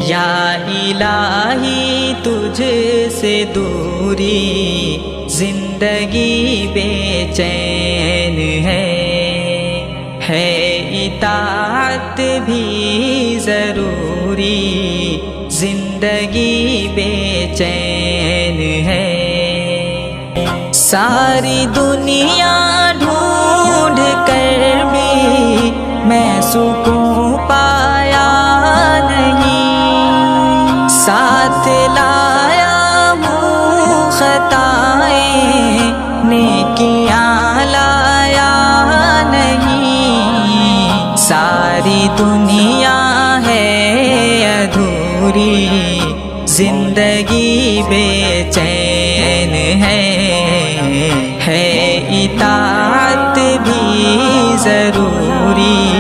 یا الہی تجھ سے دوری زندگی بے چین ہے اطاعت بھی ضروری زندگی بے چین ہے۔ ساری دنیا ڈھونڈ کر بھی میں سکون پایا نہیں، ساتھ لایا ہوں خطائیں نیکیاں لایا نہیں، ساری دنیا ہے ادھوری زندگی بے چین ہے اطاعت بھی ضروری